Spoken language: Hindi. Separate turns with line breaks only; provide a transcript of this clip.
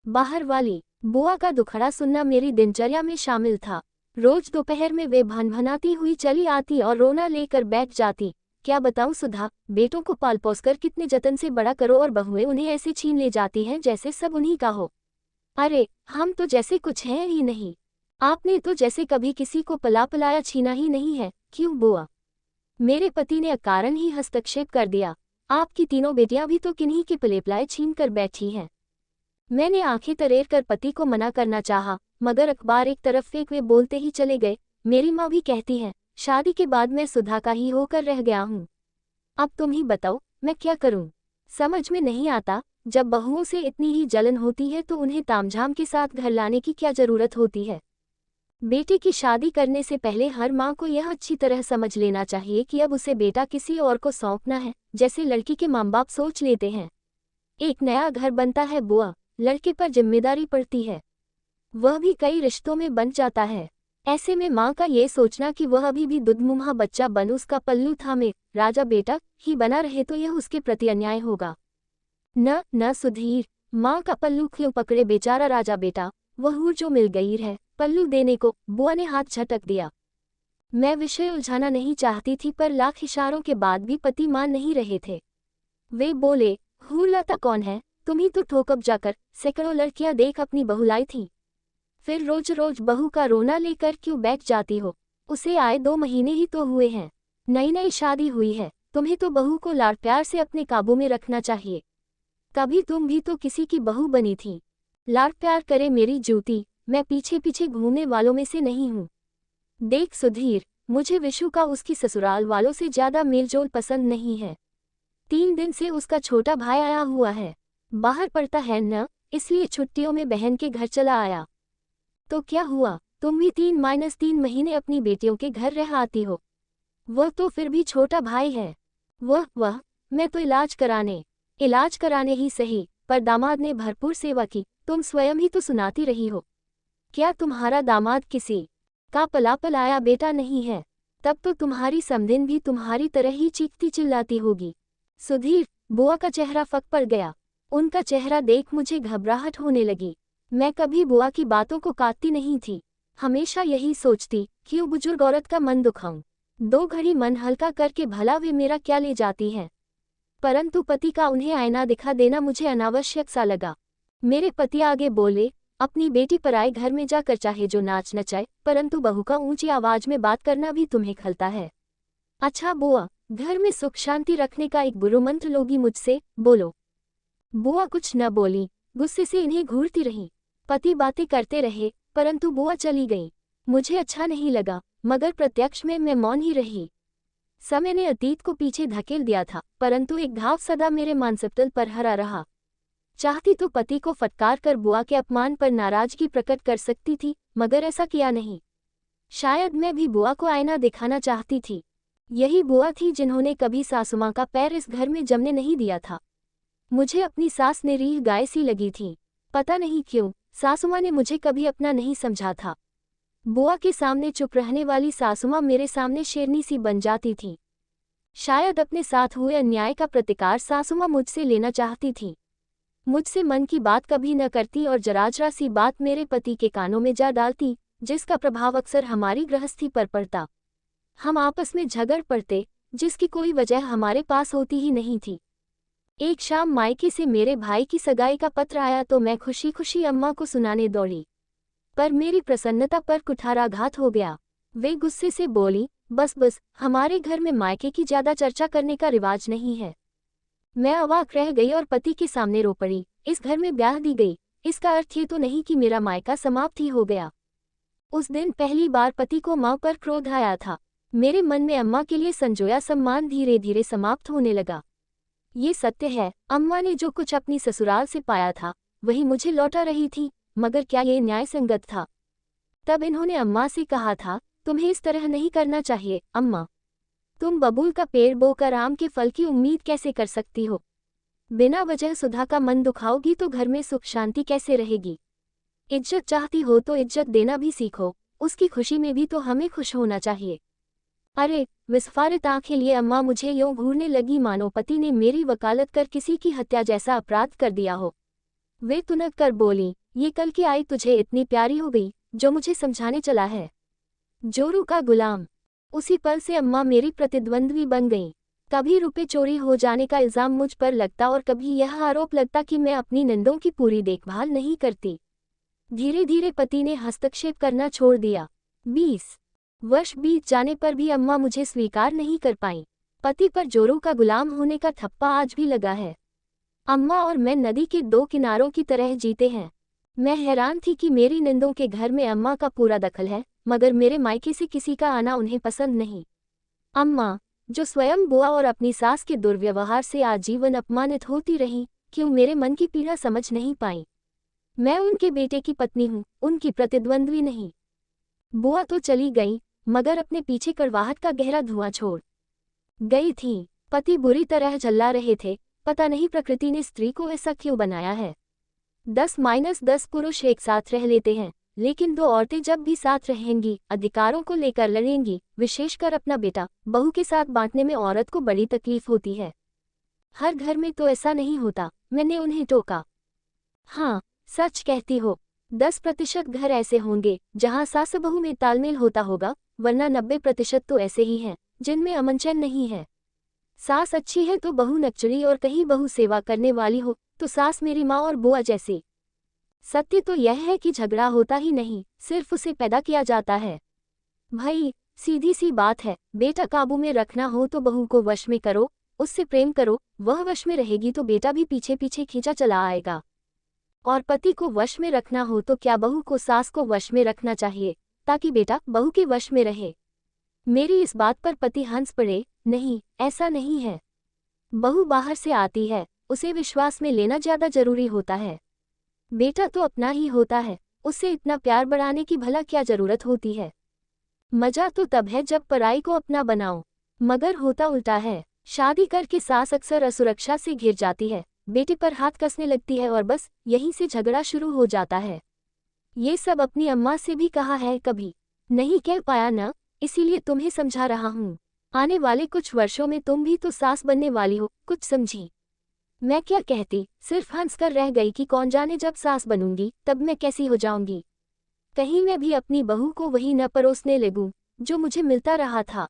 बाहर वाली बुआ का दुखड़ा सुनना मेरी दिनचर्या में शामिल था। रोज दोपहर में वे भनभनाती हुई चली आती और रोना लेकर बैठ जाती। क्या बताऊं सुधा, बेटों को पाल पोस कर कितने जतन से बड़ा करो और बहुएं उन्हें ऐसे छीन ले जाती हैं जैसे सब उन्हीं का हो। अरे हम तो जैसे कुछ हैं ही नहीं। आपने तो जैसे कभी किसी को पला पलाया छीना ही नहीं है। क्यों बुआ? मेरे पति ने अकारण ही हस्तक्षेप कर दिया। आपकी तीनों बेटियां भी तो किन्हीं के पले पलाए छीन कर बैठी हैं। मैंने आंखें तरेर कर पति को मना करना चाहा, मगर अखबार एक तरफ फेंक वे बोलते ही चले गए। मेरी माँ भी कहती है, शादी के बाद मैं सुधा का ही होकर रह गया हूँ। अब तुम ही बताओ मैं क्या करूँ? समझ में नहीं आता। जब बहुओं से इतनी ही जलन होती है तो उन्हें तामझाम के साथ घर लाने की क्या जरूरत होती है? बेटे की शादी करने से पहले हर माँ को यह अच्छी तरह समझ लेना चाहिए कि अब उसे बेटा किसी और को सौंपना है, जैसे लड़की के माँ बाप सोच लेते हैं। एक नया घर बनता है बुआ, लड़के पर जिम्मेदारी पड़ती है, वह भी कई रिश्तों में बन जाता है। ऐसे में माँ का ये सोचना कि वह अभी भी दुधमुहा बच्चा बन उसका पल्लू थामे राजा बेटा ही बना रहे तो यह उसके प्रति अन्याय होगा। न सुधीर, माँ का पल्लू क्यों पकड़े बेचारा राजा बेटा, वह हूर जो मिल गई है पल्लू देने को। बुआ ने हाथ झटक दिया। मैं विषय उलझाना नहीं चाहती थी पर लाख इशारों के बाद भी पति मान नहीं रहे थे। वे बोले, हूर लाता कौन है? तुम ही तो ठोकब जाकर सैकड़ों लड़कियां देख अपनी बहू लाई थी। फिर रोज रोज बहू का रोना लेकर क्यों बैठ जाती हो? उसे आए 2 महीने ही तो हुए हैं, नई नई शादी हुई है। तुम्हें तो बहू को लाड प्यार से अपने काबू में रखना चाहिए। कभी तुम भी तो किसी की बहू बनी थी। लाड प्यार करे मेरी जूती, मैं पीछे पीछे घूमने वालों में से नहीं हूँ। देख सुधीर, मुझे विशु का उसकी ससुराल वालों से ज्यादा मेलजोल पसंद नहीं है। 3 दिन से उसका छोटा भाई आया हुआ है, बाहर पड़ता है न, इसलिए छुट्टियों में बहन के घर चला आया। तो क्या हुआ, तुम भी 3-3 महीने अपनी बेटियों के घर रह आती हो। वह तो फिर भी छोटा भाई है। वह मैं तो इलाज कराने ही सही, पर दामाद ने भरपूर सेवा की। तुम स्वयं ही तो सुनाती रही हो। क्या तुम्हारा दामाद किसी का पला पलाया बेटा नहीं है? तब तो तुम्हारी समधिन भी तुम्हारी तरह ही चीखती चिल्लाती होगी। सुधीर, बुआ का चेहरा फक पड़ गया। उनका चेहरा देख मुझे घबराहट होने लगी। मैं कभी बुआ की बातों को काटती नहीं थी, हमेशा यही सोचती क्यों बुजुर्ग औरत का मन दुखाऊं। 2 घड़ी मन हल्का करके भला वे मेरा क्या ले जाती हैं। परंतु पति का उन्हें आईना दिखा देना मुझे अनावश्यक सा लगा। मेरे पति आगे बोले, अपनी बेटी पराए घर में जाकर चाहे जो नाच नचाए, परंतु बहू का ऊंची आवाज में बात करना भी तुम्हें खलता है। अच्छा बुआ, घर में सुख शांति रखने का एक गुरु मंत्र लोगी मुझसे, बोलो। बुआ कुछ न बोली, गुस्से से इन्हें घूरती रही। पति बातें करते रहे, परंतु बुआ चली गई। मुझे अच्छा नहीं लगा, मगर प्रत्यक्ष में मैं मौन ही रही। समय ने अतीत को पीछे धकेल दिया था, परंतु एक घाव सदा मेरे मानसपतल पर हरा रहा। चाहती तो पति को फटकार कर बुआ के अपमान पर नाराजगी प्रकट कर सकती थी, मगर ऐसा किया नहीं। शायद मैं भी बुआ को आईना दिखाना चाहती थी। यही बुआ थी जिन्होंने कभी सासुमां का पैर इस घर में जमने नहीं दिया था। मुझे अपनी सास निरीह गाय सी लगी थी। पता नहीं क्यों सासुमां ने मुझे कभी अपना नहीं समझा था। बुआ के सामने चुप रहने वाली सासुमां मेरे सामने शेरनी सी बन जाती थी। शायद अपने साथ हुए अन्याय का प्रतिकार सासुमां मुझसे लेना चाहती थी। मुझसे मन की बात कभी न करती और जराजरा सी बात मेरे पति के कानों में जा डालती, जिसका प्रभाव अक्सर हमारी गृहस्थी पर पड़ता। हम आपस में झगड़ पड़ते, जिसकी कोई वजह हमारे पास होती ही नहीं थी। एक शाम मायके से मेरे भाई की सगाई का पत्र आया तो मैं खुशी खुशी अम्मा को सुनाने दौड़ी, पर मेरी प्रसन्नता पर कुठाराघात हो गया। वे गुस्से से बोली, बस हमारे घर में मायके की ज्यादा चर्चा करने का रिवाज नहीं है। मैं अवाक रह गई और पति के सामने रो पड़ी। इस घर में ब्याह दी गई, इसका अर्थ ये तो नहीं कि मेरा मायका समाप्त ही हो गया। उस दिन पहली बार पति को माँ पर क्रोध आया था। मेरे मन में अम्मा के लिए संजोया सम्मान धीरे धीरे समाप्त होने लगा। ये सत्य है, अम्मा ने जो कुछ अपनी ससुराल से पाया था वही मुझे लौटा रही थी, मगर क्या ये न्याय संगत था? तब इन्होंने अम्मा से कहा था, तुम्हें इस तरह नहीं करना चाहिए अम्मा। तुम बबूल का पेड़ बोकर आम के फल की उम्मीद कैसे कर सकती हो? बिना वजह सुधा का मन दुखाओगी तो घर में सुख शांति कैसे रहेगी? इज्जत चाहती हो तो इज्जत देना भी सीखो, उसकी खुशी में भी तो हमें खुश होना चाहिए। अरे, विस्फारित आंखें लिए अम्मा मुझे यूं घूरने लगी मानो पति ने मेरी वकालत कर किसी की हत्या जैसा अपराध कर दिया हो। वे तुनक कर बोली, ये कल की आई तुझे इतनी प्यारी हो गई जो मुझे समझाने चला है। जोरू का गुलाम। उसी पल से अम्मा मेरी प्रतिद्वंद्वी बन गईं। कभी रुपए चोरी हो जाने का इल्जाम मुझ पर लगता और कभी यह आरोप लगता कि मैं अपनी नंदों की पूरी देखभाल नहीं करती। धीरे धीरे पति ने हस्तक्षेप करना छोड़ दिया। 20 वर्ष बीत जाने पर भी अम्मा मुझे स्वीकार नहीं कर पाईं। पति पर जोरू का गुलाम होने का ठप्पा आज भी लगा है। अम्मा और मैं नदी के दो किनारों की तरह जीते हैं। मैं हैरान थी कि मेरी नंदों के घर में अम्मा का पूरा दखल है, मगर मेरे मायके से किसी का आना उन्हें पसंद नहीं। अम्मा, जो स्वयं बुआ और अपनी सास के दुर्व्यवहार से आजीवन अपमानित होती रहीं, क्यों मेरे मन की पीड़ा समझ नहीं पाई। मैं उनके बेटे की पत्नी हूँ, उनकी प्रतिद्वंद्वी नहीं। बुआ तो चली गई, मगर अपने पीछे कड़वाहट का गहरा धुआं छोड़ गई थी। पति बुरी तरह झल्ला रहे थे, पता नहीं प्रकृति ने स्त्री को ऐसा क्यों बनाया है। 10-10 पुरुष एक साथ रह लेते हैं, लेकिन दो औरतें जब भी साथ रहेंगी, अधिकारों को लेकर लड़ेंगी, विशेषकर अपना बेटा बहू के साथ बांटने में औरत को बड़ी तकलीफ होती है। हर घर में तो ऐसा नहीं होता, मैंने उन्हें टोका। हाँ, सच कहती हो। 10% घर ऐसे होंगे जहाँ सास बहू में तालमेल होता होगा, वरना 90% तो ऐसे ही हैं जिनमें अमन चैन नहीं है। सास अच्छी है तो बहू नकचड़ी, और कहीं बहू सेवा करने वाली हो तो सास मेरी माँ और बुआ जैसी। सत्य तो यह है कि झगड़ा होता ही नहीं, सिर्फ उसे पैदा किया जाता है। भाई, सीधी सी बात है, बेटा काबू में रखना हो तो बहू को वश में करो, उससे प्रेम करो, वह वश में रहेगी तो बेटा भी पीछे पीछे खींचा चला आएगा। और पति को वश में रखना हो तो क्या बहू को सास को वश में रखना चाहिए, ताकि बेटा बहू के वश में रहे। मेरी इस बात पर पति हंस पड़े, नहीं, ऐसा नहीं है। बहू बाहर से आती है, उसे विश्वास में लेना ज्यादा जरूरी होता है। बेटा तो अपना ही होता है, उससे इतना प्यार बढ़ाने की भला क्या जरूरत होती है। मजा तो तब है जब पराई को अपना बनाओ, मगर होता उल्टा है। शादी करके सास अक्सर असुरक्षा से घिर जाती है, बेटे पर हाथ कसने लगती है और बस यहीं से झगड़ा शुरू हो जाता है। ये सब अपनी अम्मा से भी कहा है, कभी नहीं कह पाया ना, इसीलिए तुम्हें समझा रहा हूँ। आने वाले कुछ वर्षों में तुम भी तो सास बनने वाली हो, कुछ समझी। मैं क्या कहती, सिर्फ हंसकर रह गई कि कौन जाने जब सास बनूंगी तब मैं कैसी हो जाऊंगी। कहीं मैं भी अपनी बहू को वही न परोसने लगूं जो मुझे मिलता रहा था।